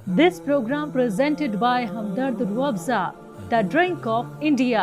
This program presented by Hamdard Ruabza, the drink of India.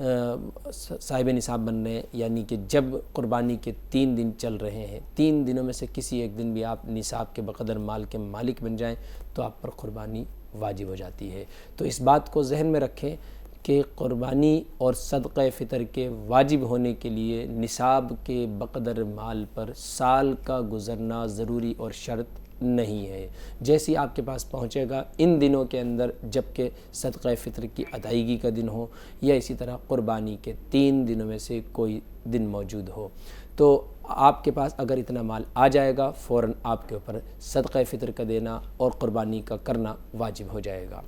صاحب نصاب بن رہے ہیں، یعنی کہ جب قربانی کے 3 دن چل رہے ہیں، 3 دنوں میں سے کسی ایک دن بھی آپ نصاب کے بقدر مال کے مالک بن جائیں تو آپ پر قربانی واجب ہو جاتی ہے۔ تو اس بات کو ذہن میں رکھیں کہ قربانی اور صدقہ فطر کے واجب ہونے کے لیے نصاب کے بقدر مال پر سال کا گزرنا ضروری اور شرط نہیں ہے۔ جیسی آپ کے پاس پہنچے گا ان دنوں کے اندر، جب کہ صدقہ فطر کی ادائیگی کا دن ہو یا اسی طرح قربانی کے 3 دنوں میں سے کوئی دن موجود ہو، تو آپ کے پاس اگر اتنا مال آ جائے گا فوراً آپ کے اوپر صدقہ فطر کا دینا اور قربانی کا کرنا واجب ہو جائے گا۔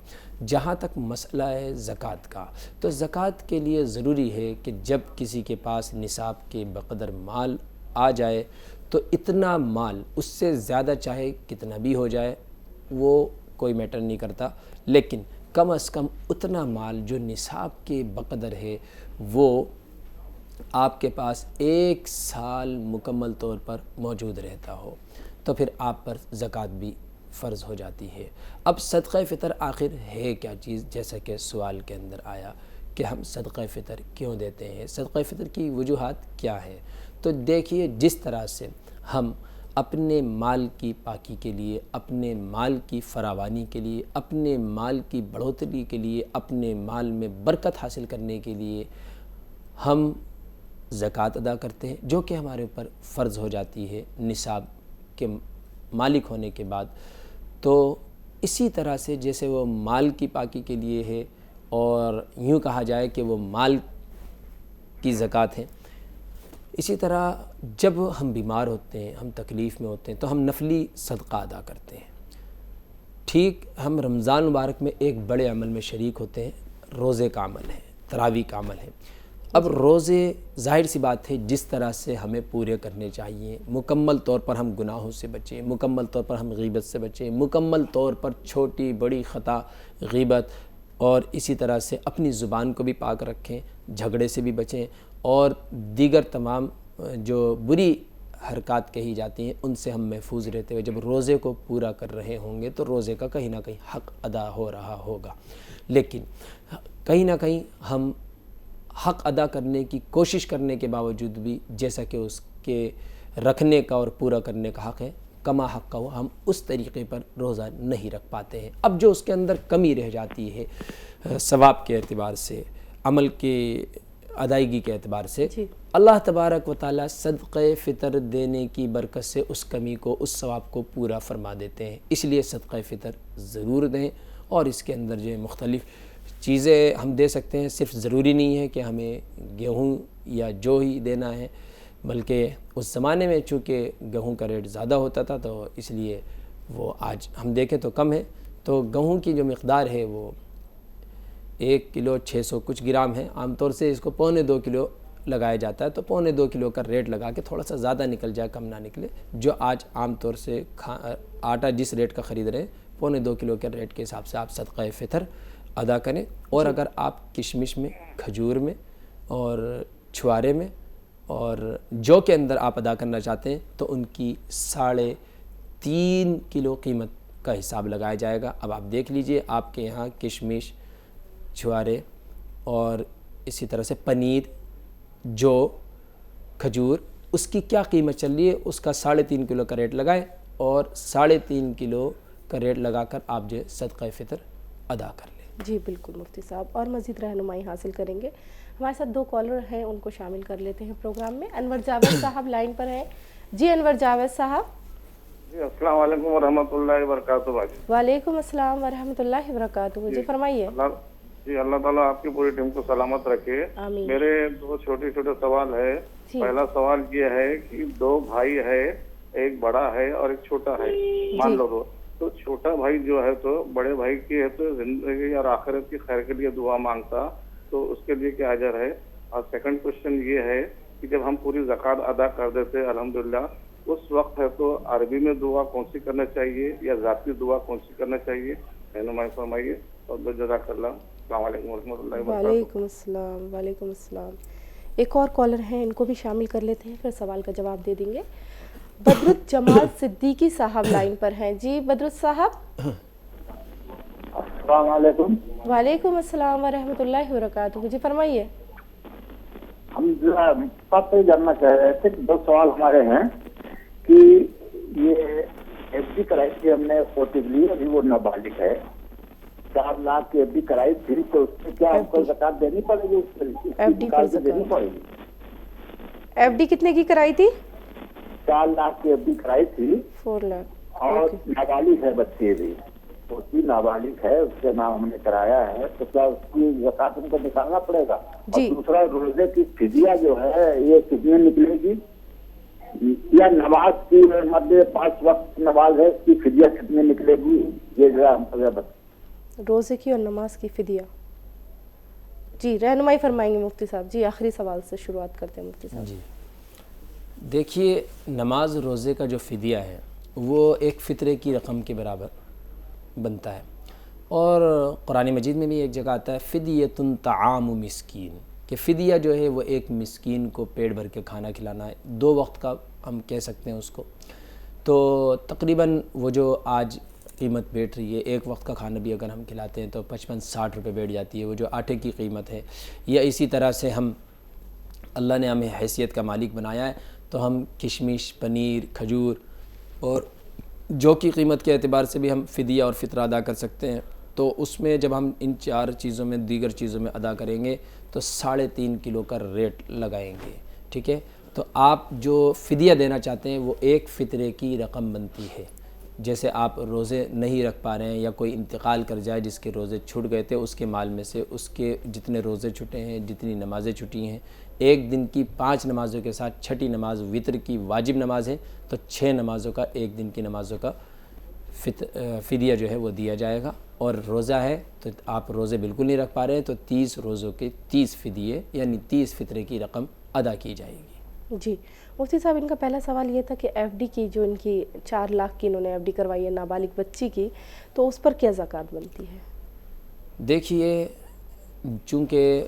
جہاں تک مسئلہ ہے زکوٰۃ کا، تو زکوٰۃ کے لیے ضروری ہے کہ جب کسی کے پاس نصاب کے بقدر مال آ جائے تو اتنا مال، اس سے زیادہ چاہے کتنا بھی ہو جائے وہ کوئی میٹر نہیں کرتا، لیکن کم از کم اتنا مال جو نصاب کے بقدر ہے وہ آپ کے پاس 1 سال مکمل طور پر موجود رہتا ہو، تو پھر آپ پر زکوٰۃ بھی فرض ہو جاتی ہے۔ اب صدقہ فطر آخر ہے کیا چیز، جیسا کہ سوال کے اندر آیا کہ ہم صدقہ فطر کیوں دیتے ہیں، صدقہ فطر کی وجوہات کیا ہے؟ تو دیکھیے، جس طرح سے ہم اپنے مال کی پاکی کے لیے، اپنے مال کی فراوانی کے لیے، اپنے مال کی بڑھوتری کے لیے، اپنے مال میں برکت حاصل کرنے کے لیے ہم زکوٰۃ ادا کرتے ہیں، جو کہ ہمارے اوپر فرض ہو جاتی ہے نصاب کے مالک ہونے کے بعد، تو اسی طرح سے جیسے وہ مال کی پاکی کے لیے ہے اور یوں کہا جائے کہ وہ مال کی زکوٰۃ ہے، اسی طرح جب ہم بیمار ہوتے ہیں، ہم تکلیف میں ہوتے ہیں تو ہم نفلی صدقہ ادا کرتے ہیں۔ ٹھیک ہم رمضان مبارک میں ایک بڑے عمل میں شریک ہوتے ہیں، روزے کا عمل ہے، تراویح کا عمل ہے۔ اب روزے ظاہر سی بات ہے جس طرح سے ہمیں پورے کرنے چاہیے، مکمل طور پر ہم گناہوں سے بچیں، مکمل طور پر ہم غیبت سے بچیں، مکمل طور پر چھوٹی بڑی خطا غیبت اور اسی طرح سے اپنی زبان کو بھی پاک رکھیں، جھگڑے سے بھی بچیں اور دیگر تمام جو بری حرکات کہی جاتی ہیں ان سے ہم محفوظ رہتے ہوئے جب روزے کو پورا کر رہے ہوں گے تو روزے کا کہیں نہ کہیں حق ادا ہو رہا ہوگا۔ لیکن کہیں نہ کہیں ہم حق ادا کرنے کی کوشش کرنے کے باوجود بھی جیسا کہ اس کے رکھنے کا اور پورا کرنے کا حق ہے، کما حق کا ہم اس طریقے پر روزہ نہیں رکھ پاتے ہیں۔ اب جو اس کے اندر کمی رہ جاتی ہے ثواب کے اعتبار سے، عمل کے ادائیگی کے اعتبار سے، اللہ تبارک و تعالیٰ صدقہ فطر دینے کی برکت سے اس کمی کو، اس ثواب کو پورا فرما دیتے ہیں۔ اس لیے صدقہ فطر ضرور دیں، اور اس کے اندر جو ہے مختلف چیزیں ہم دے سکتے ہیں، صرف ضروری نہیں ہے کہ ہمیں گیہوں یا جو ہی دینا ہے، بلکہ اس زمانے میں چونکہ گیہوں کا ریٹ زیادہ ہوتا تھا تو اس لیے وہ آج ہم دیکھیں تو کم ہے، تو گیہوں کی جو مقدار ہے وہ 1 کلو 600 کچھ گرام ہے، عام طور سے اس کو 1.25 کلو لگایا جاتا ہے، تو 1.25 کلو کا ریٹ لگا کے تھوڑا سا زیادہ نکل جائے کم نہ نکلے، جو آج عام طور سے آٹا جس ریٹ کا خرید رہے ہیں 1.25 کلو کے ریٹ کے حساب سے آپ صدقہ فطر ادا کریں۔ اور اگر آپ کشمش میں، کھجور میں اور چھوارے میں اور جو کے اندر آپ ادا کرنا چاہتے ہیں تو ان کی 3.5 کلو قیمت کا حساب لگایا جائے گا۔ اب آپ دیکھ لیجئے آپ کے یہاں کشمش، چھوارے اور اسی طرح سے پنیر، جو، کھجور، اس کی کیا قیمت چل رہی ہے، اس کا 3.5 کلو کا ریٹ لگائیں اور 3.5 کلو کا ریٹ لگا کر آپ جو صدقہ فطر ادا کر لیں۔ جی بالکل مفتی صاحب، اور مزید رہنمائی حاصل کریں گے۔ ہمارے ساتھ 2 کالر ہیں، ان کو شامل کر لیتے ہیں پروگرام میں۔ انور جاوید صاحب لائن پر ہیں۔ جی انور جاوید صاحب۔ جی السلام علیکم ورحمۃ اللہ وبرکاتہ۔ وعلیکم السلام ورحمۃ اللہ وبرکاتہ۔ جی فرمائیے۔ جی اللہ تعالیٰ آپ کی پوری ٹیم کو سلامت رکھے۔ آمین۔ میرے 2 چھوٹے سوال ہے۔ پہلا سوال یہ ہے کہ 2 بھائی ہے، ایک بڑا ہے اور ایک چھوٹا ہے، مان لو تو چھوٹا بھائی جو ہے تو بڑے بھائی کی ہے تو زندگی اور آخرت کی خیر کے لیے دعا مانگتا، تو اس کے لیے کیا اجر ہے؟ اور سیکنڈ کوشچن یہ ہے کہ جب ہم پوری زکوٰۃ ادا کر دیتے الحمدللہ، اس وقت ہے تو عربی میں دعا کون سی کرنا چاہیے یا ذاتی دعا کون سی کرنا چاہیے؟ رہنمائی فرمائیے اور جزاک اللہ۔ السلام علیکم ورحمۃ اللہ وبرکاتہ۔ وعلیکم السلام۔ وعلیکم السلام۔ ایک اور کالر ہیں، ان کو بھی شامل کر لیتے ہیں، پھر سوال کا جواب دے دیں گے۔ بدرت جمال صدیقی صاحب لائن پر ہیں۔ جی بدرت صاحب۔ السلام علیکم۔ وعلیکم السلام ورحمۃ اللہ وبرکاتہ۔ جی فرمائیے۔ ہم بات یہ جاننا چاہ رہے تھے کہ 2 سوال ہمارے ہیں کہ یہ ایف ڈی کرائی تھی ہم نے پورٹیبلی، ابھی وہ نابالغ ہے، 4 لاکھ کی ایف ڈی کرائی تھی، تو اس میں کیا ہم کو زکات دینی پڑے گی؟ اس ایف ڈی پر دینی پڑے گی؟ ایف ڈی کتنے کی کرائی تھی؟ 4 لاکھ کی ایف ڈی کرائی تھی 4 لاکھ، اور نابالغ ہے بچے بھی، وہ بھی نابالغ ہے، اس کے نام ہم نے کرایا ہے، تو کیا اس کی زکات ہم کو نکالنا پڑے گا؟ اور دوسرا روزے کی فدیہ جو ہے یہ کتنے نکلے گی، یا نماز کی مطلب 5 وقت نماز ہے، اس کی فدیہ کتنے نکلے گی؟ یہ ذرا ہم کو بتائیں۔ روزے کی اور نماز کی فدیہ جی رہنمائی فرمائیں گے مفتی صاحب جی۔ آخری سوال سے شروعات کرتے ہیں مفتی صاحب جی۔ دیکھیے نماز روزے کا جو فدیہ ہے وہ ایک فطرے کی رقم کے برابر بنتا ہے، اور قرآن مجید میں بھی ایک جگہ آتا ہے فدیۃ طعام مسکین، کہ فدیہ جو ہے وہ ایک مسکین کو پیٹ بھر کے کھانا کھلانا ہے، 2 وقت کا ہم کہہ سکتے ہیں اس کو۔ تو تقریباً وہ جو آج قیمت بیٹھ رہی ہے، 1 وقت کا کھانا بھی اگر ہم کھلاتے ہیں تو 55-60 روپے بیٹھ جاتی ہے، وہ جو آٹے کی قیمت ہے۔ یا اسی طرح سے ہم اللہ نے ہمیں حیثیت کا مالک بنایا ہے تو ہم کشمش، پنیر، کھجور اور جو کی قیمت کے اعتبار سے بھی ہم فدیہ اور فطرہ ادا کر سکتے ہیں، تو اس میں جب ہم ان 4 چیزوں میں دیگر چیزوں میں ادا کریں گے تو 3.5 کلو کا ریٹ لگائیں گے، ٹھیک ہے؟ تو آپ جو فدیہ دینا چاہتے ہیں وہ ایک فطرے کی رقم بنتی ہے۔ جیسے آپ روزے نہیں رکھ پا رہے ہیں یا کوئی انتقال کر جائے جس کے روزے چھوٹ گئے تھے، اس کے مال میں سے اس کے جتنے روزے چھٹے ہیں، جتنی نمازیں چھٹی ہیں، 1 دن کی 5 نمازوں کے ساتھ چھٹی نماز وطر کی واجب نماز ہے، تو 6 نمازوں کا 1 دن کی نمازوں کا فدیہ جو ہے وہ دیا جائے گا۔ اور روزہ ہے تو آپ روزے بالکل نہیں رکھ پا رہے ہیں تو 30 روزوں کے 30 فدیے یعنی 30 فطرے کی رقم ادا کی جائے گی۔ جی مفتی صاحب، ان کا پہلا سوال یہ تھا کہ ایف ڈی کی جو ان کی 4 لاکھ کی انہوں نے ایف ڈی کروائی ہے نابالغ بچی کی، تو اس پر کیا زکوٰۃ بنتی ہے؟ دیکھیے چونکہ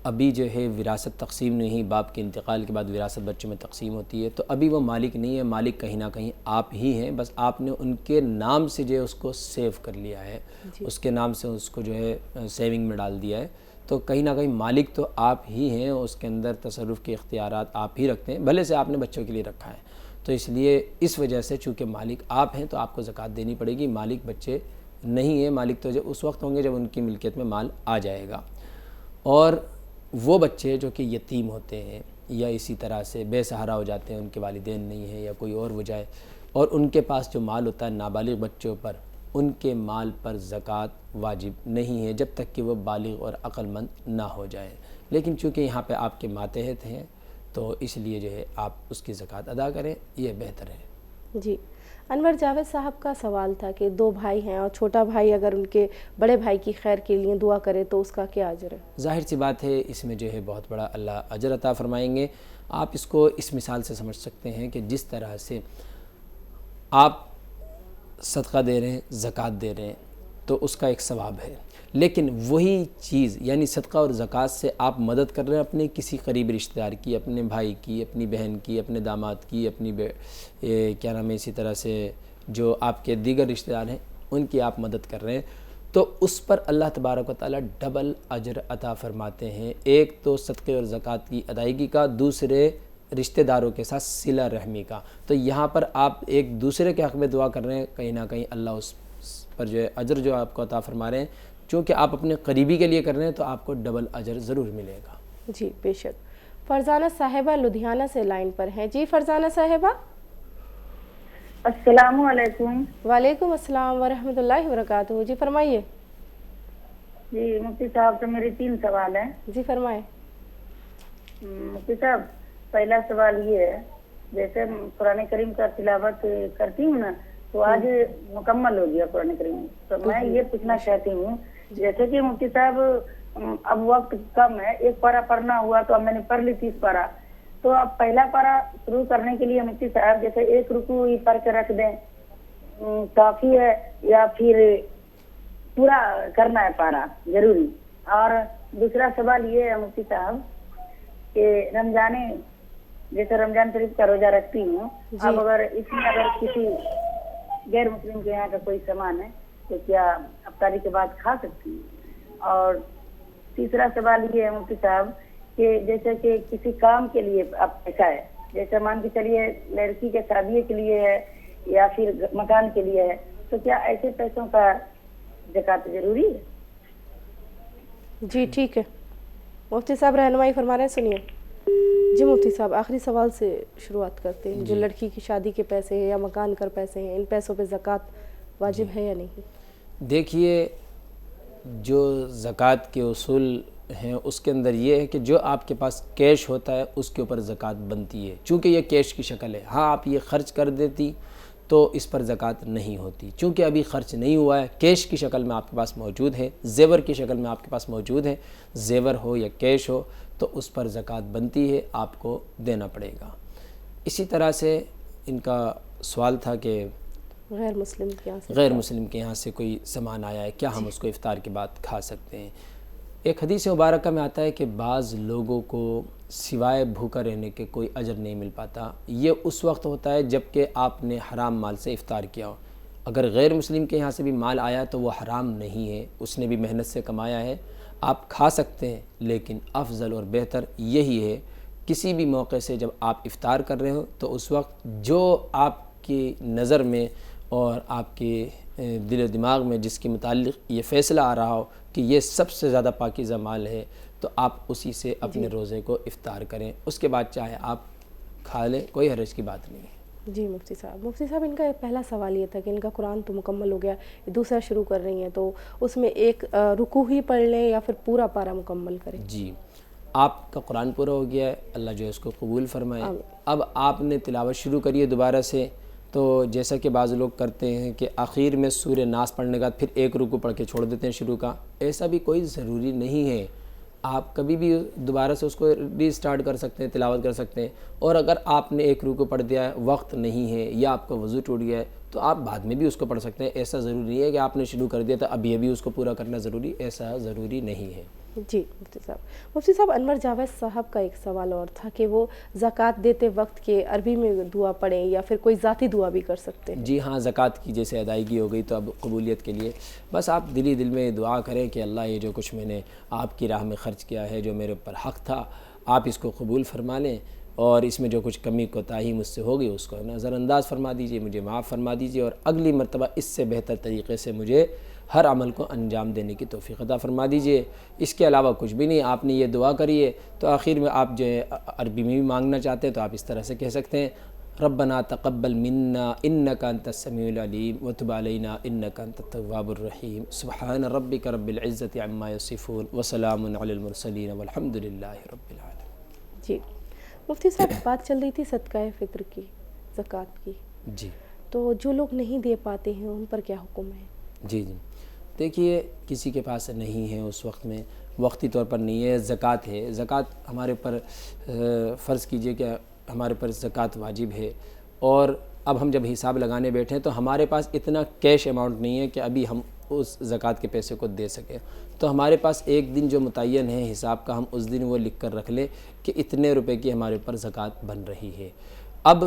ابھی جو ہے وراثت تقسیم نہیں، باپ کے انتقال کے بعد وراثت بچوں میں تقسیم ہوتی ہے، تو ابھی وہ مالک نہیں ہے، مالک کہیں نہ کہیں آپ ہی ہیں، بس آپ نے ان کے نام سے جو ہے اس کو سیو کر لیا ہے، اس کے نام سے اس کو جو ہے سیونگ میں ڈال دیا ہے، تو کہیں نہ کہیں مالک تو آپ ہی ہیں، اس کے اندر تصرف کے اختیارات آپ ہی رکھتے ہیں، بھلے سے آپ نے بچوں کے لیے رکھا ہے، تو اس لیے اس وجہ سے چونکہ مالک آپ ہیں تو آپ کو زکوٰۃ دینی پڑے گی۔ مالک بچے نہیں ہیں، مالک تو اس وقت ہوں گے جب ان کی ملکیت میں مال آ جائے گا۔ اور وہ بچے جو کہ یتیم ہوتے ہیں یا اسی طرح سے بے سہارا ہو جاتے ہیں، ان کے والدین نہیں ہیں یا کوئی اور وجہ ہے، اور ان کے پاس جو مال ہوتا ہے نابالغ بچوں پر، ان کے مال پر زکوٰۃ واجب نہیں ہے جب تک کہ وہ بالغ اور عقل مند نہ ہو جائیں، لیکن چونکہ یہاں پہ آپ کے ماتحت ہیں تو اس لیے جو ہے آپ اس کی زکوٰۃ ادا کریں، یہ بہتر ہے۔ جی انور جاوید صاحب کا سوال تھا کہ 2 بھائی ہیں اور چھوٹا بھائی اگر ان کے بڑے بھائی کی خیر کے لیے دعا کرے تو اس کا کیا اجر ہے؟ ظاہر سی بات ہے اس میں جو ہے بہت بڑا اللہ اجر عطا فرمائیں گے۔ آپ اس کو اس مثال سے سمجھ سکتے ہیں کہ جس طرح سے آپ صدقہ دے رہے ہیں، زکوٰۃ دے رہے ہیں تو اس کا ایک ثواب ہے، لیکن وہی چیز یعنی صدقہ اور زکوٰۃ سے آپ مدد کر رہے ہیں اپنے کسی قریبی رشتہ دار کی، اپنے بھائی کی، اپنی بہن کی، اپنے داماد کی، اپنی کیا نام ہے، اسی طرح سے جو آپ کے دیگر رشتہ دار ہیں ان کی آپ مدد کر رہے ہیں، تو اس پر اللہ تبارک و تعالیٰ ڈبل اجر عطا فرماتے ہیں، ایک تو صدقے اور زکوٰۃ کی ادائیگی کا، دوسرے رشتہ داروں کے ساتھ صلہ رحمی کا۔ تو یہاں پر آپ ایک دوسرے کے حق میں دعا کر رہے ہیں، کہیں نہ کہیں اللہ اس پر جو ہے اجر جو آپ کو عطا فرما رہے ہیں، چونکہ آپ اپنے قریبی کے لیے کر رہے ہیں تو آپ کو ڈبل اجر ضرور ملے گا۔ جی بے شک۔ فرزانہ صاحبہ لدھیانہ سے لائن پر ہیں۔ جی فرزانہ صاحبہ السلام علیکم۔ وعلیکم السلام ورحمۃ اللہ وبرکاتہ، جی فرمائیے۔ جی مفتی صاحب سے میرے 3 سوال ہیں۔ جی فرمائیں۔ مفتی صاحب پہلا سوال یہ ہے، جیسے قرآن کریم کا تلاوت کرتی ہوں نا تو آج مکمل ہو گیا قرآن کریم، تو میں یہ پوچھنا چاہتی ہوں جیسے کہ مفتی صاحب اب وقت کم ہے، 1 پارہ پڑھنا ہوا تو اب میں نے پڑھ لی 30 پارہ، تو اب پہلا پارہ شروع کرنے کے لیے مفتی صاحب جیسے 1 رکوع ہی پڑھ کے رکھ دیں کافی ہے یا پھر پورا کرنا ہے پارہ ضروری؟ اور دوسرا سوال یہ ہے مفتی صاحب کہ جیسے رمضان شریف کا روزہ رکھتی ہوں، اب اگر اس میں اگر کسی غیر مسلم کے یہاں کا کوئی سامان ہے تو کیا افطاری کے بعد کھا سکتی ہوں؟ اور تیسرا سوال یہ ہے مفتی صاحب کہ جیسے کہ کسی کام کے لیے آپ پیسہ ہے، جیسے مان کے چلیے لڑکی کے شادی کے لیے ہے یا پھر مکان کے لیے ہے، تو کیا ایسے پیسوں کا زکوٰۃ ضروری ہے؟ جی ٹھیک ہے، مفتی صاحب رہنمائی فرما رہے ہیں، سنیے۔ جی مفتی صاحب آخری سوال سے شروعات کرتے ہیں، جو لڑکی کی شادی کے پیسے ہیں یا مکان کر پیسے ہیں، ان پیسوں پہ زکوٰۃ واجب ہے یا نہیں؟ دیکھیے، جو زکوٰۃ کے اصول ہیں اس کے اندر یہ ہے کہ جو آپ کے پاس کیش ہوتا ہے اس کے اوپر زکوٰۃ بنتی ہے، چونکہ یہ کیش کی شکل ہے۔ ہاں آپ یہ خرچ کر دیتی تو اس پر زکوٰۃ نہیں ہوتی، چونکہ ابھی خرچ نہیں ہوا ہے، کیش کی شکل میں آپ کے پاس موجود ہے، زیور کی شکل میں آپ کے پاس موجود ہے، زیور ہو یا کیش ہو تو اس پر زکوٰۃ بنتی ہے، آپ کو دینا پڑے گا۔ اسی طرح سے ان کا سوال تھا کہ غیر مسلم کے یہاں سے غیر مسلم کے یہاں سے کوئی سامان آیا ہے، کیا ہم اس کو افطار کے بعد کھا سکتے ہیں؟ ایک حدیث مبارکہ میں آتا ہے کہ بعض لوگوں کو سوائے بھوکا رہنے کے کوئی اجر نہیں مل پاتا، یہ اس وقت ہوتا ہے جب کہ آپ نے حرام مال سے افطار کیا ہو۔ اگر غیر مسلم کے یہاں سے بھی مال آیا تو وہ حرام نہیں ہے، اس نے بھی محنت سے کمایا ہے، آپ کھا سکتے ہیں، لیکن افضل اور بہتر یہی ہے کسی بھی موقع سے جب آپ افطار کر رہے ہو تو اس وقت جو آپ کی نظر میں اور آپ کے دل و دماغ میں جس کے متعلق یہ فیصلہ آ رہا ہو کہ یہ سب سے زیادہ پاکیزہ مال ہے تو آپ اسی سے اپنے روزے کو افطار کریں، اس کے بعد چاہے آپ کھا لیں، کوئی حرج کی بات نہیں ہے۔ جی مفتی صاحب ان کا پہلا سوال یہ تھا کہ ان کا قرآن تو مکمل ہو گیا، دوسرا شروع کر رہی ہیں تو اس میں ایک رکوع ہی پڑھ لیں یا پھر پورا پارہ مکمل کریں؟ جی آپ کا قرآن پورا ہو گیا ہے، اللہ جو ہے اس کو قبول فرمائے۔ اب آپ نے تلاوت شروع کریے دوبارہ سے، تو جیسا کہ بعض لوگ کرتے ہیں کہ آخر میں سورہ ناس پڑھنے کا پھر ایک رکوع پڑھ کے چھوڑ دیتے ہیں شروع کا، ایسا بھی کوئی ضروری نہیں ہے، آپ کبھی بھی دوبارہ سے اس کو ری سٹارٹ کر سکتے ہیں، تلاوت کر سکتے ہیں۔ اور اگر آپ نے ایک رکوع پڑھ دیا ہے، وقت نہیں ہے یا آپ کا وضو ٹوٹ گیا ہے تو آپ بعد میں بھی اس کو پڑھ سکتے ہیں، ایسا ضروری نہیں ہے کہ آپ نے شروع کر دیا تو اب یہ بھی اس کو پورا کرنا ضروری، ایسا ضروری نہیں ہے۔ جی مفتی صاحب انور جاوید صاحب کا ایک سوال اور تھا کہ وہ زکوٰۃ دیتے وقت کے عربی میں دعا پڑھیں یا پھر کوئی ذاتی دعا بھی کر سکتے ہیں؟ جی ہاں، زکوٰۃ کی جیسے ادائیگی ہو گئی تو اب قبولیت کے لیے بس آپ دلی دل میں دعا کریں کہ اللہ یہ جو کچھ میں نے آپ کی راہ میں خرچ کیا ہے، جو میرے اوپر حق تھا، آپ اس کو قبول فرما لیں، اور اس میں جو کچھ کمی کوتاہی مجھ سے ہوگی اس کو نظر انداز فرما دیجئے، مجھے معاف فرما دیجئے، اور اگلی مرتبہ اس سے بہتر طریقے سے مجھے ہر عمل کو انجام دینے کی توفیق عطا فرما دیجئے۔ اس کے علاوہ کچھ بھی نہیں، آپ نے یہ دعا کریے تو آخر میں آپ جو ہے عربی میں بھی مانگنا چاہتے ہیں تو آپ اس طرح سے کہہ سکتے ہیں، ربنا تقبل منا انک انت السمیع العلیم وتب علینا انک انت التواب الرحیم، سبحان ربک رب العزۃ عما یصفون وسلام علی المرسلین والحمد للہ رب العالمین۔ جی مفتی صاحب بات چل رہی تھی صدقہ فطر کی، زکوٰۃ کی، جی تو جو لوگ نہیں دے پاتے ہیں ان پر کیا حکم ہے؟ جی دیکھیے، کسی کے پاس نہیں ہے اس وقت میں، وقتی طور پر نہیں ہے، زکوٰۃ ہے، زکوٰۃ ہمارے اوپر فرض کیجئے کہ ہمارے پر زکوٰۃ واجب ہے، اور اب ہم جب حساب لگانے بیٹھے ہیں تو ہمارے پاس اتنا کیش اماؤنٹ نہیں ہے کہ ابھی ہم اس زکوٰۃ کے پیسے کو دے سکیں، تو ہمارے پاس ایک دن جو متعین ہے حساب کا، ہم اس دن وہ لکھ کر رکھ لیں کہ اتنے روپے کی ہمارے اوپر زکوٰۃ بن رہی ہے۔ اب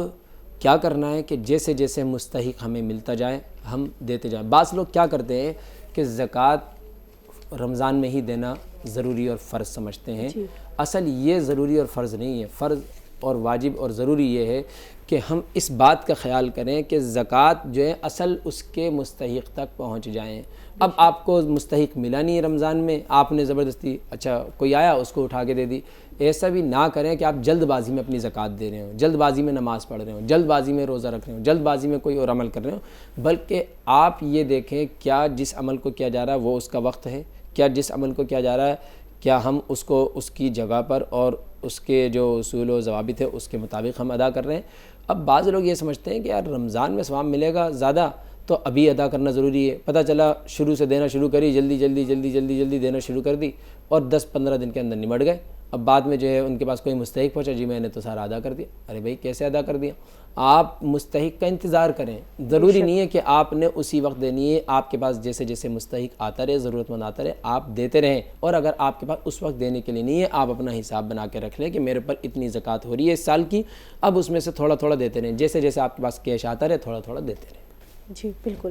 کیا کرنا ہے کہ جیسے جیسے مستحق ہمیں ملتا جائے ہم دیتے جائیں۔ بعض لوگ کیا کرتے ہیں کہ زکوٰۃ رمضان میں ہی دینا ضروری اور فرض سمجھتے ہیں، اصل یہ ضروری اور فرض نہیں ہے، فرض اور واجب اور ضروری یہ ہے کہ ہم اس بات کا خیال کریں کہ زکوٰۃ جو ہے اصل اس کے مستحق تک پہنچ جائیں۔ اب آپ کو مستحق ملا نہیں ہے رمضان میں، آپ نے زبردستی اچھا کوئی آیا اس کو اٹھا کے دے دی، ایسا بھی نہ کریں کہ آپ جلد بازی میں اپنی زکوٰۃ دے رہے ہوں، جلد بازی میں نماز پڑھ رہے ہوں، جلد بازی میں روزہ رکھ رہے ہوں، جلد بازی میں کوئی اور عمل کر رہے ہوں، بلکہ آپ یہ دیکھیں کیا جس عمل کو کیا جا رہا ہے وہ اس کا وقت ہے، کیا جس عمل کو کیا جا رہا ہے کیا ہم اس کو اس کی جگہ پر اور اس کے جو اصول و ضوابط ہے اس کے مطابق ہم ادا کر رہے ہیں۔ اب بعض لوگ یہ سمجھتے ہیں کہ یار رمضان میں ثواب ملے گا زیادہ تو ابھی ادا کرنا ضروری ہے، پتہ چلا شروع سے دینا شروع کری، جلدی دینا شروع کر دی اور 10-15 دن کے اندر نمٹ گئے، اب بعد میں جو ہے ان کے پاس کوئی مستحق پہنچا، جی میں نے تو سارا ادا کر دیا۔ ارے بھائی کیسے ادا کر دیا؟ آپ مستحق کا انتظار کریں، ضروری نہیں ہے کہ آپ نے اسی وقت دینی ہے، آپ کے پاس جیسے جیسے مستحق آتا رہے، ضرورت مند آتا رہے، آپ دیتے رہیں، اور اگر آپ کے پاس اس وقت دینے کے لیے نہیں ہے آپ اپنا حساب بنا کے رکھ لیں کہ میرے پر اتنی زکوٰۃ ہو رہی ہے اس سال کی، اب اس میں سے تھوڑا تھوڑا دیتے رہیں، جیسے جیسے آپ کے پاس کیش آتا رہے تھوڑا تھوڑا دیتے رہیں۔ جی بالکل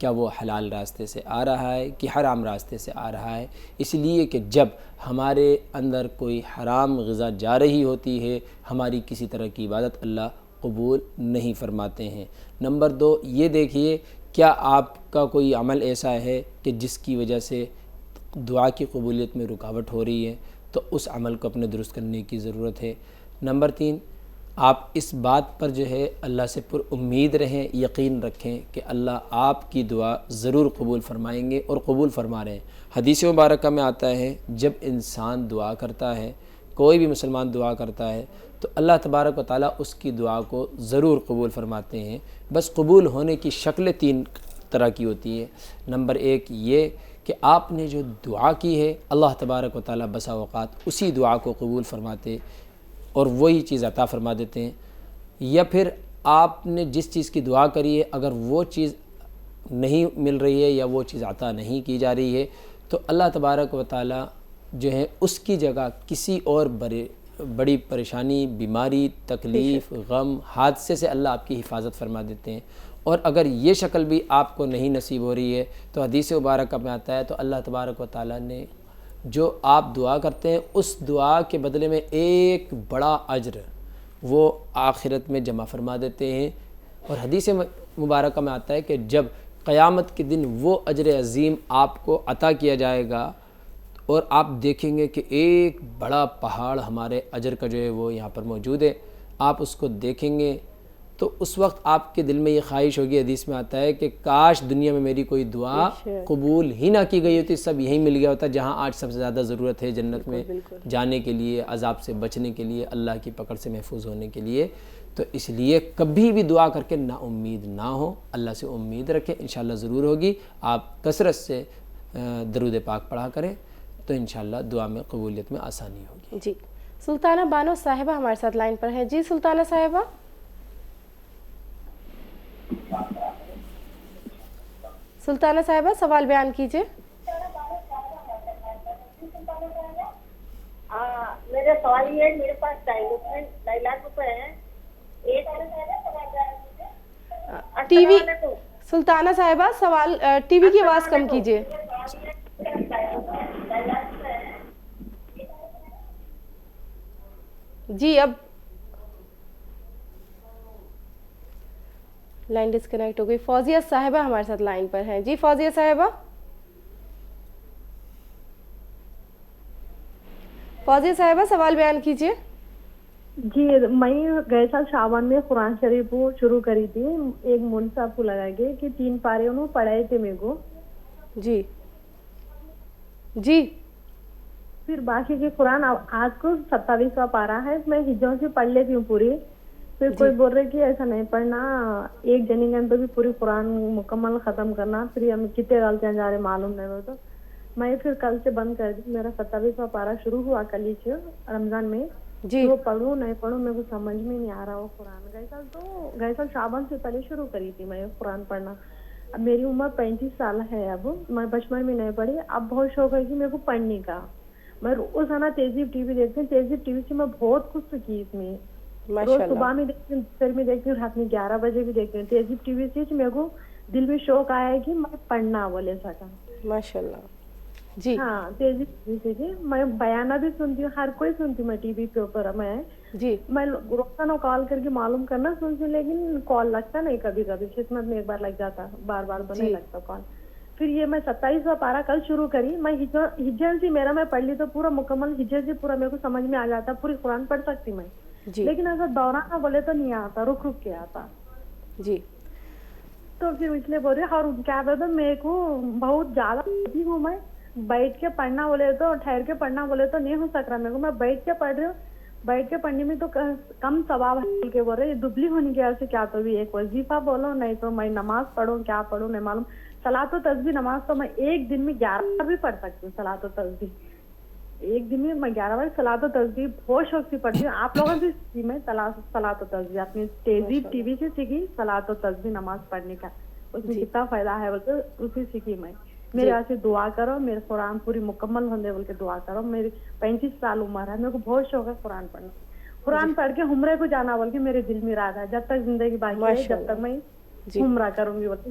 کیا وہ حلال راستے سے آ رہا ہے کہ حرام راستے سے آ رہا ہے، اس لیے کہ جب ہمارے اندر کوئی حرام غذا جا رہی ہوتی ہے ہماری کسی طرح کی عبادت اللہ قبول نہیں فرماتے ہیں۔ نمبر 2 یہ دیکھیے کیا آپ کا کوئی عمل ایسا ہے کہ جس کی وجہ سے دعا کی قبولیت میں رکاوٹ ہو رہی ہے، تو اس عمل کو اپنے درست کرنے کی ضرورت ہے۔ نمبر 3 آپ اس بات پر جو ہے اللہ سے پر امید رہیں، یقین رکھیں کہ اللہ آپ کی دعا ضرور قبول فرمائیں گے اور قبول فرما رہے ہیں۔ حدیث مبارکہ میں آتا ہے جب انسان دعا کرتا ہے، کوئی بھی مسلمان دعا کرتا ہے تو اللہ تبارک و تعالیٰ اس کی دعا کو ضرور قبول فرماتے ہیں۔ بس قبول ہونے کی شکلیں 3 طرح کی ہوتی ہیں۔ نمبر 1 یہ کہ آپ نے جو دعا کی ہے اللہ تبارک و تعالیٰ بسا اوقات اسی دعا کو قبول فرماتے اور وہی چیز عطا فرما دیتے ہیں، یا پھر آپ نے جس چیز کی دعا کری ہے اگر وہ چیز نہیں مل رہی ہے یا وہ چیز عطا نہیں کی جا رہی ہے تو اللہ تبارک و تعالیٰ جو ہے اس کی جگہ کسی اور بڑی پریشانی، بیماری، تکلیف، غم، حادثے سے اللہ آپ کی حفاظت فرما دیتے ہیں۔ اور اگر یہ شکل بھی آپ کو نہیں نصیب ہو رہی ہے تو حدیث مبارکہ میں آتا ہے تو اللہ تبارک و تعالیٰ نے جو آپ دعا کرتے ہیں اس دعا کے بدلے میں ایک بڑا اجر وہ آخرت میں جمع فرما دیتے ہیں۔ اور حدیث مبارکہ میں آتا ہے کہ جب قیامت کے دن وہ اجر عظیم آپ کو عطا کیا جائے گا اور آپ دیکھیں گے کہ ایک بڑا پہاڑ ہمارے اجر کا جو ہے وہ یہاں پر موجود ہے، آپ اس کو دیکھیں گے تو اس وقت آپ کے دل میں یہ خواہش ہوگی، حدیث میں آتا ہے کہ کاش دنیا میں میری کوئی دعا قبول ہی نہ کی گئی ہوتی، سب یہیں مل گیا ہوتا جہاں آج سب سے زیادہ ضرورت ہے جنت میں جانے کے لیے، عذاب سے بچنے کے لیے، اللہ کی پکڑ سے محفوظ ہونے کے لیے۔ تو اس لیے کبھی بھی دعا کر کے نا امید نہ ہو، اللہ سے امید رکھیں، انشاءاللہ ضرور ہوگی۔ آپ کثرت سے درود پاک پڑھا کریں تو انشاءاللہ دعا میں قبولیت میں آسانی ہوگی۔ جی سلطانہ بانو صاحبہ ہمارے ساتھ لائن پر ہے۔ جی سلطانہ صاحبہ، سلطانہ صاحبہ سوال بیان کیجئے۔ میرا سوال یہ ہے، میرے پاس 2.5 لاکھ روپے ہیں، ایک ٹی وی سلطانہ صاحبہ سوال ٹی وی کی آواز کم کیجئے۔ جی اب لائن ڈسکنیکٹ ہو گئی۔ فوزیہ صاحبہ ہمارے ساتھ لائن پر ہیں۔ جی فوزیہ صاحبہ، فوزیہ صاحبہ سوال بیان کیجئے۔ جی میں گئے سال شعبان میں قرآن شریف شروع کری تھی، ایک مول صاحب کو لگا کے کہ 3 پارے انہوں پڑھائے تھے میرے کو۔ جی جی پھر باقی کے قرآن آج کو 27واں پارا ہے، میں ہجوں سے پڑھ لیتی ہوں پوری۔ پھر کوئی بول رہے کہ ایسا نہیں پڑھنا، ایک جنی گھنٹے بھی پوری قرآن مکمل ختم کرنا، پھر ہمیں کتنے غلطیاں جا رہے معلوم نہیں ہو، تو میں پھر کل سے بند کر دی۔ میرا 27واں پارا شروع ہوا کل ہی سے رمضان میں، جی وہ پڑھوں نہیں پڑھوں میرے کو سمجھ میں نہیں آ رہا وہ قرآن۔ گئے سال شعبان سے پہلے شروع کری تھی میں قرآن پڑھنا۔ اب میری عمر 35 سال ہے، اب میں بچپن میں نہیں پڑھی، اب بہت شوق ہے کہ میرے کو پڑھنے کا۔ میں روزانہ تہذیب ٹی وی دیکھتی ہوں، تہذیب ٹی وی سے میں بہت کچھ سیکھی اس میں، روز صبح میں دیکھتی ہوں، دوپہر میں دیکھتی ہوں، رات میں 11 بجے بھی دیکھتی ہوں۔ تہذیب ٹی وی سے میرے کو دل میں شوق آیا ہے کہ میں پڑھنا بولے سکا۔ ماشاء اللہ جی ہاں تہذیب ٹی وی سے میں بیانہ بھی سنتی ہوں، ہر کوئی سنتی ہوں میں ٹی وی کے اوپر۔ جی میں روزانہ کال کر کے معلوم کرنا سنتی ہوں، لیکن کال لگتا نہیں، کبھی کبھی قسمت میں ایک بار لگ جاتا، بار بار تو نہیں لگتا کال۔ پھر یہ میں 27واں پارا کل شروع کری، میں ہجن سے میرا میں پڑھ لی تو پورا مکمل ہجن سے پورا میرے کو سمجھ میں آ جاتا، پوری قرآن پڑھ سکتی میں، لیکن اگر دورانہ بولے تو نہیں آتا، رک رک کے آتا۔ جی تو پھر اس لیے بول رہے، اور کیا بولے تو میرے کو بہت زیادہ ہوں، میں بیٹھ کے پڑھنا بولے تو، ٹھہر کے پڑھنا بولے تو نہیں ہو سک رہا میرے کو۔ میں بیٹھ کے پڑھ رہی ہوں، بیٹھ کے پڑھنے میں تو کم ثواب ہے کے بول رہے، دبلی ہونے کی وجہ سے کیا تو بھی ایک وظیفہ بولو، نہیں تو میں نماز پڑھوں، کیا پڑھوں نہیں معلوم۔ صلاۃ و تسبیح نماز تو میں ایک دن میں 11 بار بھی پڑھ سکتی ہوں۔ صلاۃ و تسبیح ایک دن میں 11 بار صلاۃ و تسبیح بہت شوق سے پڑھتی ہوں۔ آپ لوگوں سے سیکھی میں صلاۃ و تسبیح، اپنی تہذیب ٹی وی سے سیکھی صلاۃ و تسبیح نماز پڑھنے کا، اس میں کتنا فائدہ ہے بولتے اسی سیکھی میں۔ میرے واسطے دعا کرو، میرے قرآن پوری مکمل ہونے بول کے دعا کرو۔ میری 35 سال عمر ہے، میرے کو بہت شوق ہے قرآن پڑھنا، قرآن پڑھ کے عمرے کو جانا بول کے میرے دل میں ارادہ ہے، جب تک زندگی باقی ہے جب تک میں عمرہ کروں گی بولتے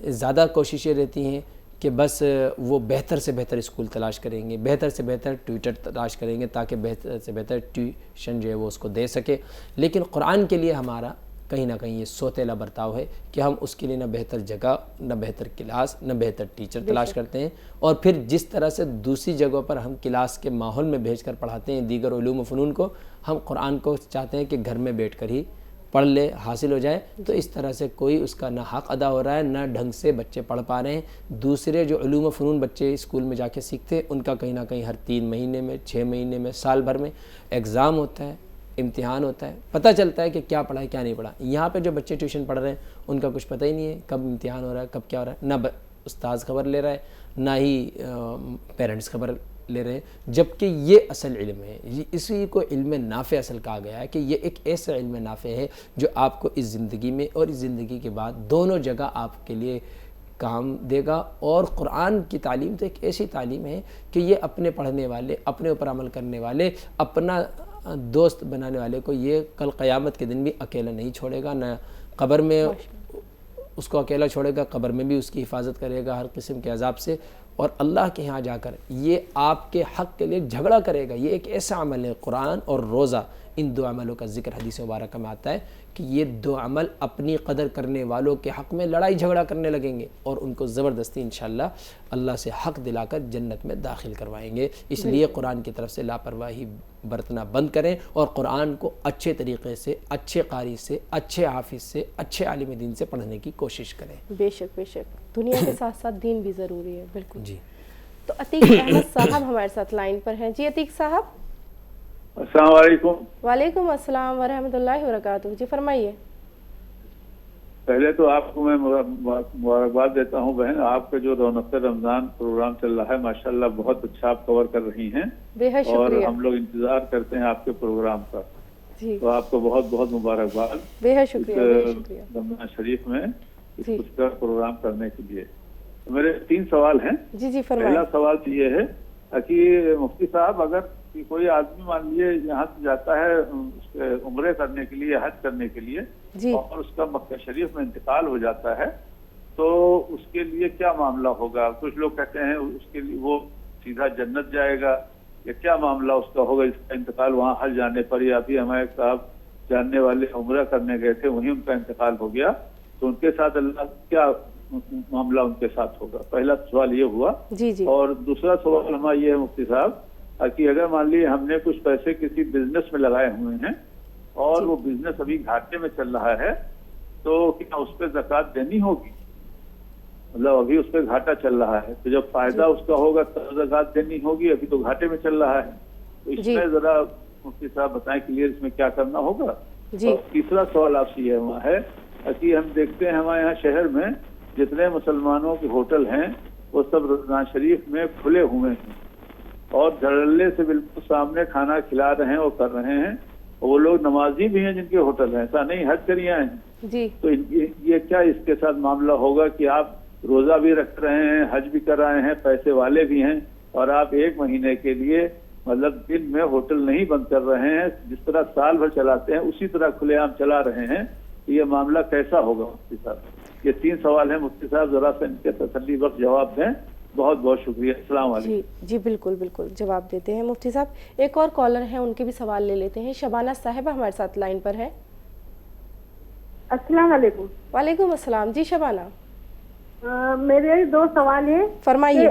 زیادہ کوششیں رہتی ہیں کہ بس وہ بہتر سے بہتر اسکول تلاش کریں گے، بہتر سے بہتر ٹیوٹر تلاش کریں گے تاکہ بہتر سے بہتر ٹیوشن جو ہے وہ اس کو دے سکے. لیکن قرآن کے لیے ہمارا کہیں نہ کہیں یہ سوتیلا برتاؤ ہے کہ ہم اس کے لیے نہ بہتر جگہ، نہ بہتر کلاس، نہ بہتر ٹیچر تلاش کرتے ہیں، اور پھر جس طرح سے دوسری جگہوں پر ہم کلاس کے ماحول میں بھیج کر پڑھاتے ہیں دیگر علوم و فنون کو، ہم قرآن کو چاہتے ہیں کہ گھر میں بیٹھ کر ہی پڑھ لے، حاصل ہو جائے. تو اس طرح سے کوئی اس کا نہ حق ادا ہو رہا ہے، نہ ڈھنگ سے بچے پڑھ پا رہے ہیں. دوسرے جو علوم و فنون بچے اسکول میں جا کے سیکھتے ہیں ان کا کہیں نہ کہیں ہر 3 مہینے میں، 6 مہینے میں، سال بھر میں ایگزام ہوتا ہے، امتحان ہوتا ہے، پتہ چلتا ہے کہ کیا پڑھا ہے کیا نہیں پڑھا. یہاں پہ جو بچے ٹیوشن پڑھ رہے ہیں ان کا کچھ پتہ ہی نہیں ہے کب امتحان ہو رہا ہے، کب کیا ہو رہا ہے. نہ استاذ خبر لے رہا ہے، نہ ہی پیرنٹس خبر لے رہے ہیں. جبکہ یہ اصل علم ہے، اسی کو علم نافع اصل کہا گیا ہے کہ یہ ایک ایسا علم نافع ہے جو آپ کو اس زندگی میں اور اس زندگی کے بعد دونوں جگہ آپ کے لیے کام دے گا. اور قرآن کی تعلیم تو ایک ایسی تعلیم ہے کہ یہ اپنے پڑھنے والے، اپنے اوپر عمل کرنے والے، اپنا دوست بنانے والے کو یہ کل قیامت کے دن بھی اکیلا نہیں چھوڑے گا، نہ قبر میں اس کو اکیلا چھوڑے گا، قبر میں بھی اس کی حفاظت کرے گا ہر قسم کے عذاب سے. اور اللہ کے ہاں جا کر یہ آپ کے حق کے لیے جھگڑا کرے گا. یہ ایک ایسا عمل ہے، قرآن اور روزہ، ان 2 عملوں کا ذکر حدیث مبارکہ میں آتا ہے کہ یہ 2 عمل اپنی قدر کرنے والوں کے حق میں لڑائی جھگڑا کرنے لگیں گے اور ان کو زبردستی انشاءاللہ اللہ سے حق دلا کر جنت میں داخل کروائیں گے. اس لیے قرآن کی طرف سے لاپرواہی برتنا بند کریں اور قرآن کو اچھے طریقے سے، اچھے قاری سے، اچھے حافظ سے، اچھے عالم دین سے پڑھنے کی کوشش کریں. بے شک بے شک، دنیا کے ساتھ ساتھ دین بھی ضروری ہے. بالکل جی. تو عتیق احمد صاحب ہمارے ساتھ لائن پر ہیں. جی عتیق صاحب. السلام علیکم. وعلیکم السلام ورحمۃ اللہ وبرکاتہ. جی فرمائیے. پہلے تو آپ کو میں مبارکباد دیتا ہوں بہن، آپ کا جو رونق رمضان پروگرام چل رہا ہے ماشاءاللہ بہت اچھا آپ کور کر رہی ہیں، بے حد اور شکریہ. ہم لوگ انتظار کرتے ہیں آپ کے پروگرام کا. جی تو آپ کو بہت بہت مبارکباد بے حد شکریہ. بے حد شکریہ. رمضان شریف میں اس جی. کا پروگرام کرنے کے لیے. میرے 3 سوال ہیں. جی جی پہلا فرمائیں. سوال تو یہ ہے کہ مفتی صاحب اگر کوئی آدمی مان لیے یہاں سے جاتا ہے عمرے کرنے کے لیے، حج کرنے کے لیے، جی اور اس کا مکہ شریف میں انتقال ہو جاتا ہے تو اس کے لیے کیا معاملہ ہوگا؟ کچھ لوگ کہتے ہیں اس کے لیے وہ سیدھا جنت جائے گا، یا کیا معاملہ اس کا ہوگا اس کا انتقال وہاں حج جانے پر؟ یا ابھی ہمارے صاحب جاننے والے عمرہ کرنے گئے تھے وہیں ان کا انتقال ہو گیا، تو ان کے ساتھ اللہ کیا معاملہ ان کے ساتھ ہوگا؟ پہلا سوال یہ ہوا. جی جی. اور دوسرا سوال ہمارا یہ ہے مفتی صاحب کہ اگر مان لیے ہم نے کچھ پیسے کسی بزنس میں لگائے ہوئے ہیں اور وہ بزنس ابھی گھاٹے میں چل رہا ہے تو کیا اس پہ زکوٰۃ دینی ہوگی؟ مطلب ابھی اس پہ گھاٹا چل رہا ہے تو جب فائدہ اس کا ہوگا تب زکوٰۃ دینی ہوگی، ابھی تو گھاٹے میں چل رہا ہے. تو اس میں ذرا مفتی صاحب بتائیں کلیئر اس میں کیا کرنا ہوگا. اور تیسرا سوال آپ سے یہ ہے کہ ہم دیکھتے ہیں ہمارے یہاں شہر میں جتنے مسلمانوں کے ہوٹل ہیں وہ سب رمضان شریف میں کھلے ہوئے ہیں اور دھڑلے سے بالکل سامنے کھانا کھلا رہے ہیں اور کر رہے ہیں. وہ لوگ نمازی بھی ہیں جن کے ہوٹل ہیں، ایسا نہیں حج کر آئے ہیں. جی. تو یہ کیا اس کے ساتھ معاملہ ہوگا کہ آپ روزہ بھی رکھ رہے ہیں، حج بھی کر رہے ہیں، پیسے والے بھی ہیں، اور آپ 1 مہینے کے لیے مطلب دن میں ہوٹل نہیں بند کر رہے ہیں، جس طرح سال بھر چلاتے ہیں اسی طرح کھلے عام چلا رہے ہیں؟ یہ معاملہ کیسا ہوگا مفتی صاحب؟ یہ 3 سوال ہیں مفتی صاحب، ذرا سا ان کے تسلی بخش جواب دیں. بہت بہت شکریہ. السلام علیکم. جی جی بالکل بالکل جواب دیتے ہیں مفتی صاحب. ایک اور کالر ہیں، ان کے بھی سوال لے لیتے ہیں. شبانہ صاحبہ ہمارے ساتھ لائن پر ہے. السلام علیکم. وعلیکم السلام. جی شبانہ. میرے 2 سوال ہیں. فرمائیے.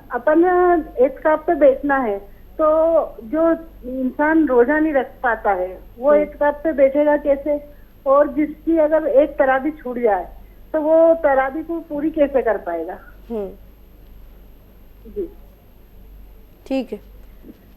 اپن اعتکاف پہ بیٹھنا ہے تو جو انسان روزہ نہیں رکھ پاتا ہے وہ اعتکاف پہ بیٹھے گا کیسے؟ اور جس کی اگر ایک تراویح چھوٹ جائے تو وہ تراویح کو پوری کیسے کر پائے گا؟ جی ٹھیک ہے.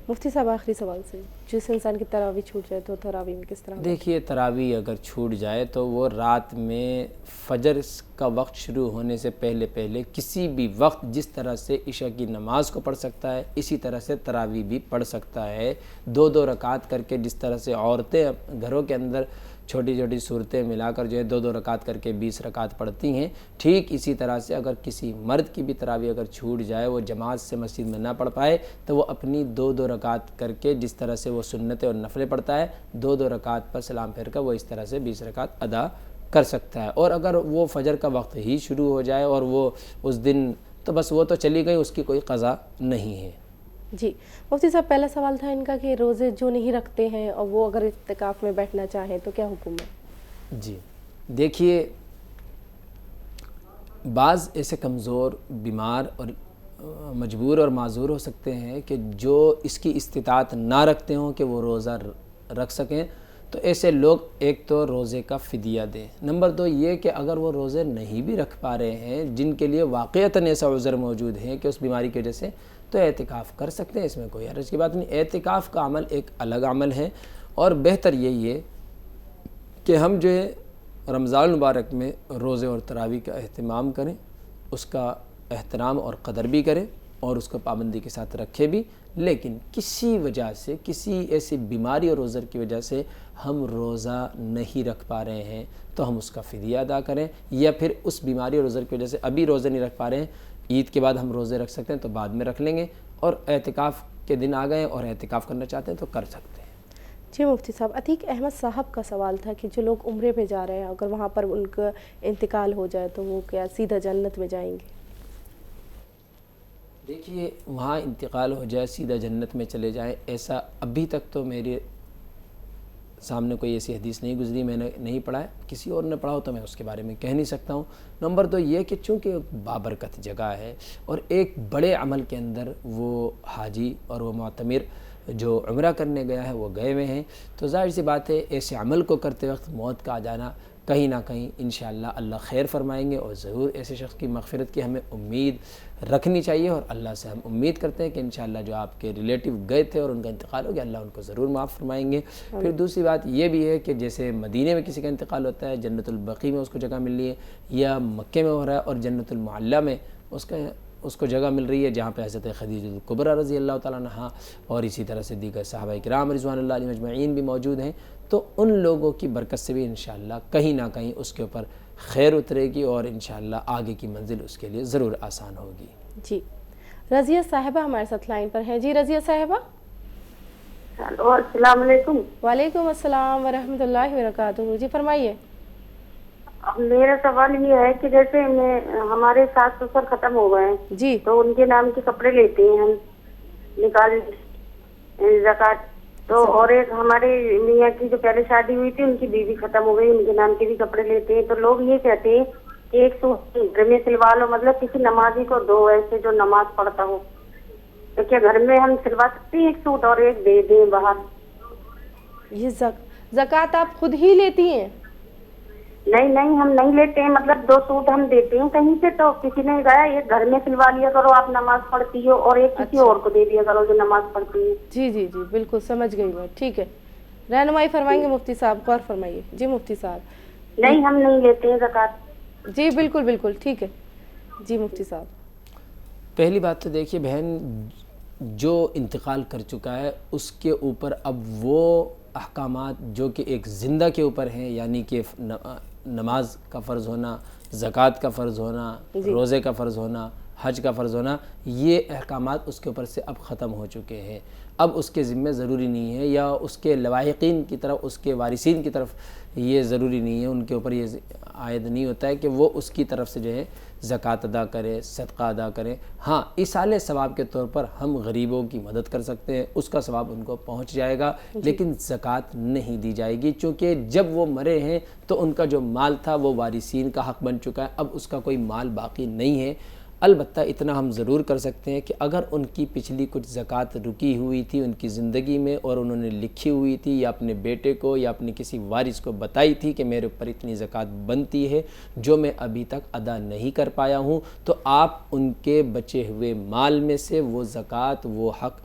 مفتی صاحب آخری سوال سے، جس انسان کی تراویح چھوٹ جائے تو تراویح میں کس طرح؟ دیکھیے تراویح اگر چھوٹ جائے تو وہ رات میں فجر کا وقت شروع ہونے سے پہلے کسی بھی وقت جس طرح سے عشاء کی نماز کو پڑھ سکتا ہے اسی طرح سے تراویح بھی پڑھ سکتا ہے. 2 رکعت کر کے جس طرح سے عورتیں گھروں کے اندر چھوٹی چھوٹی صورتیں ملا کر جو ہے 2 رکعت کر کے 20 رکعت پڑھتی ہیں، ٹھیک اسی طرح سے اگر کسی مرد کی بھی تراویح اگر چھوٹ جائے، وہ جماعت سے مسجد میں نہ پڑھ پائے، تو وہ اپنی 2 رکعت کر کے جس طرح سے وہ سنتیں اور نفلیں پڑھتا ہے 2 رکعت پر سلام پھیر کر وہ اس طرح سے 20 رکعت ادا کر سکتا ہے، اور اگر وہ فجر کا وقت ہی شروع ہو جائے اور وہ اس دن تو بس وہ تو چلی گئی، اس کی کوئی قضا نہیں ہے۔ جی مفتی صاحب، پہلا سوال تھا ان کا کہ روزے جو نہیں رکھتے ہیں اور وہ اگر اعتکاف میں بیٹھنا چاہیں تو کیا حکم ہے؟ جی دیکھیے، بعض ایسے کمزور، بیمار اور مجبور اور معذور ہو سکتے ہیں کہ جو اس کی استطاعت نہ رکھتے ہوں کہ وہ روزہ رکھ سکیں، تو ایسے لوگ ایک تو روزے کا فدیہ دیں۔ نمبر 2 یہ کہ اگر وہ روزے نہیں بھی رکھ پا رہے ہیں، جن کے لیے واقعتاً ایسا عذر موجود ہے کہ اس بیماری کی وجہ سے، تو اعتکاف کر سکتے ہیں، اس میں کوئی حرج کی بات نہیں۔ اعتکاف کا عمل ایک الگ عمل ہے، اور بہتر یہی ہے کہ ہم جو ہے رمضان المبارک میں روزے اور تراویح کا اہتمام کریں، اس کا احترام اور قدر بھی کریں، اور اس کو پابندی کے ساتھ رکھے بھی، لیکن کسی وجہ سے، کسی ایسی بیماری اور عذر کی وجہ سے ہم روزہ نہیں رکھ پا رہے ہیں تو ہم اس کا فدیہ ادا کریں، یا پھر اس بیماری اور عذر کی وجہ سے ابھی روزے نہیں رکھ پا رہے ہیں، عید کے بعد ہم روزے رکھ سکتے ہیں تو بعد میں رکھ لیں گے، اور اعتکاف کے دن آ گئے اور اعتکاف کرنا چاہتے ہیں تو کر سکتے ہیں۔ جی مفتی صاحب، عتیق احمد صاحب کا سوال تھا کہ جو لوگ عمرے پہ جا رہے ہیں، اگر وہاں پر ان کا انتقال ہو جائے تو وہ کیا سیدھا جنت میں جائیں گے؟ دیکھیے، وہاں انتقال ہو جائے سیدھا جنت میں چلے جائیں، ایسا ابھی تک تو میرے سامنے کوئی ایسی حدیث نہیں گزری، میں نے نہیں پڑھا ہے، کسی اور نے پڑھا ہو تو میں اس کے بارے میں کہہ نہیں سکتا ہوں۔ نمبر 2 یہ کہ چونکہ بابرکت جگہ ہے اور ایک بڑے عمل کے اندر وہ حاجی اور وہ معتمر جو عمرہ کرنے گیا ہے وہ گئے ہوئے ہیں، تو ظاہر سی بات ہے ایسے عمل کو کرتے وقت موت کا آ جانا کہیں نہ کہیں انشاءاللہ اللہ خیر فرمائیں گے، اور ضرور ایسے شخص کی مغفرت کی ہمیں امید رکھنی چاہیے، اور اللہ سے ہم امید کرتے ہیں کہ انشاءاللہ جو آپ کے ریلیٹیو گئے تھے اور ان کا انتقال ہو گیا، اللہ ان کو ضرور معاف فرمائیں گے۔ پھر دوسری بات یہ بھی ہے کہ جیسے مدینے میں کسی کا انتقال ہوتا ہے، جنت البقیع میں اس کو جگہ مل رہی ہے، یا مکے میں ہو رہا ہے اور جنت المعلیٰ میں اس کو جگہ مل رہی ہے جہاں پہ حضرت خدیجہ الکبریٰ رضی اللہ تعالیٰ عنہا اور اسی طرح سے دیگر صحابہ کرام رضوان اللہ علیہم اجمعین بھی موجود ہیں، تو ان لوگوں کی برکت سے بھی انشاءاللہ کہیں نہ کہیں اس کے اوپر خیر اترے گی، اور انشاءاللہ آگے کی منزل اس کے لیے ضرور آسان ہوگی۔ جی رضیہ صاحبہ ہمارے ساتھ لائن پر ہیں۔ جی رضیہ صاحبہ، ہیلو، السلام علیکم۔ وعلیکم السلام ورحمۃ اللہ وبرکاتہ، جی فرمائیے۔ میرا سوال یہ ہے کہ جیسے ہمارے ساس سسر ختم ہو گئے ہیں جی، تو ان کے نام کے کپڑے لیتے ہیں ہم، نکال زکوٰۃ تو، اور ایک ہمارے میاں کی جو پہلے شادی ہوئی تھی ان کی بیوی ختم ہو گئی، ان کے نام کے بھی کپڑے لیتے ہیں، تو لوگ یہ کہتے ہیں کہ ایک سوٹ گھر میں سلوا لو، مطلب کسی نمازی کو دو ایسے جو نماز پڑھتا ہو، تو کیا گھر میں ہم سلوا سکتے ہیں ایک سوٹ اور ایک دے دیں باہر؟ یہ زکوٰۃ آپ خود ہی لیتی ہیں؟ نہیں ہم نہیں لیتے ہیں، مطلب 2 سوٹ ہم دیتے ہیں کہیں سے، تو کسی نے کہا ایک گھر میں سلوا لیا کرو آپ نماز پڑھتی ہو، اور ایک کسی اور کو دے دیا کرو جو نماز پڑھتی ہے۔ جی جی جی بالکل سمجھ گئی میں، ٹھیک ہے، رہنمائی فرمائیں گے مفتی صاحب، غور فرمائیے۔ جی مفتی صاحب۔ نہیں ہم نہیں لیتے ہیں زکوٰۃ۔ جی بالکل بالکل ٹھیک ہے۔ جی مفتی صاحب، پہلی بات تو دیکھیے بہن، جو انتقال کر چکا ہے اس کے اوپر اب وہ احکامات جو کہ ایک زندہ کے اوپر ہیں، یعنی کہ نماز کا فرض ہونا، زکوٰۃ کا فرض ہونا، روزے کا فرض ہونا، حج کا فرض ہونا، یہ احکامات اس کے اوپر سے اب ختم ہو چکے ہیں۔ اب اس کے ذمہ ضروری نہیں ہے، یا اس کے لواحقین کی طرف، اس کے وارثین کی طرف یہ ضروری نہیں ہے، ان کے اوپر یہ عائد نہیں ہوتا ہے کہ وہ اس کی طرف سے جو ہے زکوٰۃ ادا کرے، صدقہ ادا کرے۔ ہاں ایصال ثواب کے طور پر ہم غریبوں کی مدد کر سکتے ہیں، اس کا ثواب ان کو پہنچ جائے گا، لیکن زکوٰۃ نہیں دی جائے گی، چونکہ جب وہ مرے ہیں تو ان کا جو مال تھا وہ وارثین کا حق بن چکا ہے، اب اس کا کوئی مال باقی نہیں ہے۔ البتہ اتنا ہم ضرور کر سکتے ہیں کہ اگر ان کی پچھلی کچھ زکوٰۃ رکی ہوئی تھی ان کی زندگی میں، اور انہوں نے لکھی ہوئی تھی یا اپنے بیٹے کو یا اپنے کسی وارث کو بتائی تھی کہ میرے اوپر اتنی زکوٰۃ بنتی ہے جو میں ابھی تک ادا نہیں کر پایا ہوں، تو آپ ان کے بچے ہوئے مال میں سے وہ زکوٰۃ، وہ حق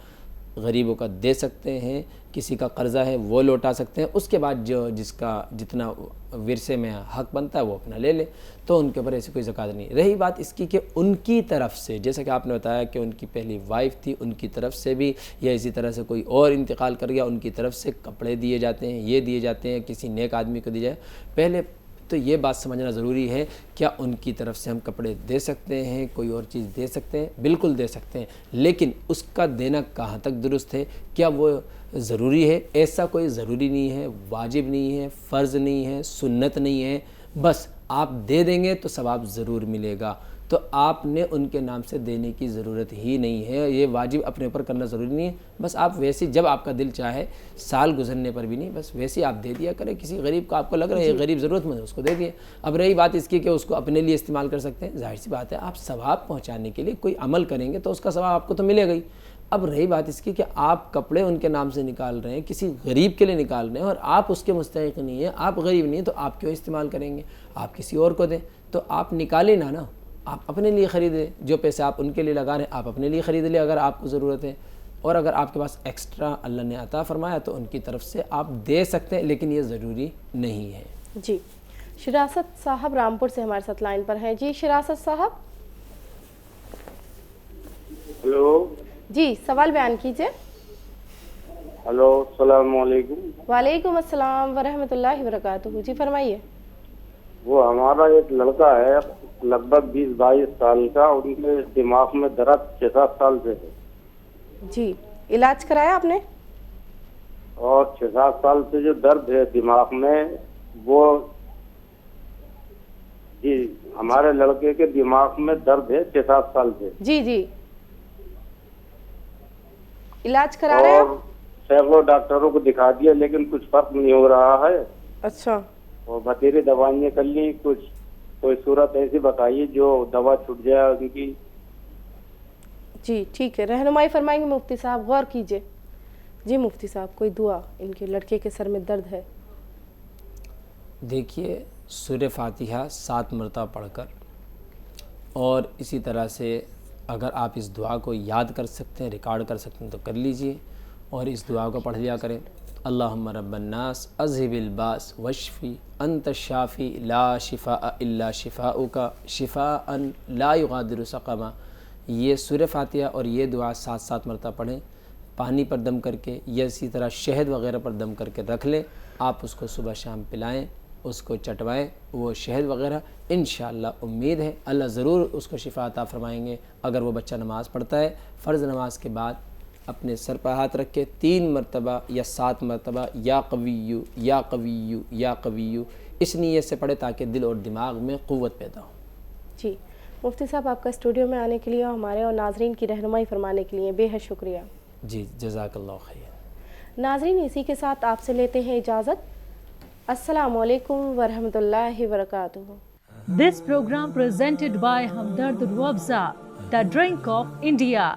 غریبوں کا دے سکتے ہیں، کسی کا قرضہ ہے وہ لوٹا سکتے ہیں، اس کے بعد جس کا جتنا ورثے میں حق بنتا ہے وہ اپنا لے لے، تو ان کے اوپر ایسی کوئی زکوٰۃ نہیں۔ رہی بات اس کی کہ ان کی طرف سے، جیسا کہ آپ نے بتایا کہ ان کی پہلی وائف تھی، ان کی طرف سے بھی، یا اسی طرح سے کوئی اور انتقال کر گیا ان کی طرف سے کپڑے دیے جاتے ہیں، یہ دیے جاتے ہیں، کسی نیک آدمی کو دی جائے، پہلے تو یہ بات سمجھنا ضروری ہے، کیا ان کی طرف سے ہم کپڑے دے سکتے ہیں، کوئی اور چیز دے سکتے ہیں؟ بالکل دے سکتے ہیں، لیکن اس کا دینا کہاں تک درست ہے، کیا وہ ضروری ہے؟ ایسا کوئی ضروری نہیں ہے، واجب نہیں ہے، فرض نہیں ہے، سنت نہیں ہے، بس آپ دے دیں گے تو ثواب ضرور ملے گا. تو آپ نے ان کے نام سے دینے کی ضرورت ہی نہیں ہے, یہ واجب اپنے اوپر کرنا ضروری نہیں ہے. بس آپ ویسے جب آپ کا دل چاہے, سال گزرنے پر بھی نہیں, بس ویسے آپ دے دیا کریں. کسی غریب کو آپ کو لگ رہا ہے یہ غریب ضرورت مند ہے, اس کو دے دیے. اب رہی بات اس کی کہ اس کو اپنے لیے استعمال کر سکتے ہیں, ظاہر سی بات ہے آپ ثواب پہنچانے کے لیے کوئی عمل کریں گے تو اس کا ثواب آپ کو تو ملے گا ہی. اب رہی بات اس کی کہ آپ کپڑے ان کے نام سے نکال رہے ہیں, کسی غریب کے لیے نکال رہے ہیں, اور آپ اس کے مستحق نہیں ہیں, آپ غریب نہیں ہیں, تو آپ کیوں استعمال کریں گے؟ آپ کسی اور کو دیں. تو آپ نکالیں نا, آپ اپنے لیے خرید لیں. جو پیسے آپ ان کے لیے لگا رہے ہیں آپ اپنے لیے خرید لیں اگر آپ کو ضرورت ہے. اور اگر آپ کے پاس ایکسٹرا اللہ نے عطا فرمایا تو ان کی طرف سے آپ دے سکتے ہیں, لیکن یہ ضروری نہیں ہے. جی شراست صاحب رامپور سے ہمارے ساتھ لائن پر ہیں. جی شراست صاحب. ہلو جی سوال بیان کیجئے. ہلو السلام علیکم. وعلیکم السلام ورحمۃ اللہ وبرکاتہ. جی فرمائیے. وہ ہمارا ایک لڑکا ہے لگ بھگ 20-22 سال کا, ان کے دماغ میں درد 6-7 سال سے ہے. جی علاج کرایا آپ نے؟ اور 6-7 سال سے جو درد ہے دماغ میں, وہ جی ہمارے لڑکے کے دماغ میں درد ہے 6-7 سال سے. جی جی علاج کرا رہے ہیں آپ؟ سینکڑوں ڈاکٹروں کو دکھا دیا لیکن کچھ فرق نہیں ہو رہا ہے. اچھا. اور بتیری دوائیاں کر لی, کچھ کوئی صورت ایسی بتائیے جو دوا چھوٹ جائے ان کی. جی ٹھیک ہے, رہنمائی فرمائیں گے مفتی صاحب, غور کیجئے. جی مفتی صاحب کوئی دعا ان کے لڑکے کے سر میں درد ہے. دیکھیے سورہ فاتحہ 7 مرتبہ پڑھ کر, اور اسی طرح سے اگر آپ اس دعا کو یاد کر سکتے ہیں, ریکارڈ کر سکتے ہیں تو کر لیجئے, اور اس دعا کو پڑھ لیا کریں. اللہم رب الناس اذہب الباس واشفی انت الشافی لا شفاء الا شفاؤک شفاء لا یغادر سقما. یہ سورہ فاتحہ اور یہ دعا 7 مرتبہ پڑھیں, پانی پر دم کر کے یا اسی طرح شہد وغیرہ پر دم کر کے رکھ لیں. آپ اس کو صبح شام پلائیں, اس کو چٹوائیں, وہ شہد وغیرہ. انشاءاللہ امید ہے اللہ ضرور اس کو شفا عطا فرمائیں گے. اگر وہ بچہ نماز پڑھتا ہے, فرض نماز کے بعد اپنے سر پر ہاتھ رکھ کے 3 مرتبہ یا 7 مرتبہ یا قویو یا قویو یا قویو اس نیت سے پڑھے تاکہ دل اور دماغ میں قوت پیدا ہو. جی مفتی صاحب آپ کا اسٹوڈیو میں آنے کے لیے, ہمارے اور ناظرین کی رہنمائی فرمانے کے لیے بے حد شکریہ. جی جزاک اللہ خیر. ناظرین اسی کے ساتھ آپ سے لیتے ہیں اجازت. السلام علیکم ورحمۃ اللہ وبرکاتہ. This program presented by Hamdard Ruabza, the drink of India.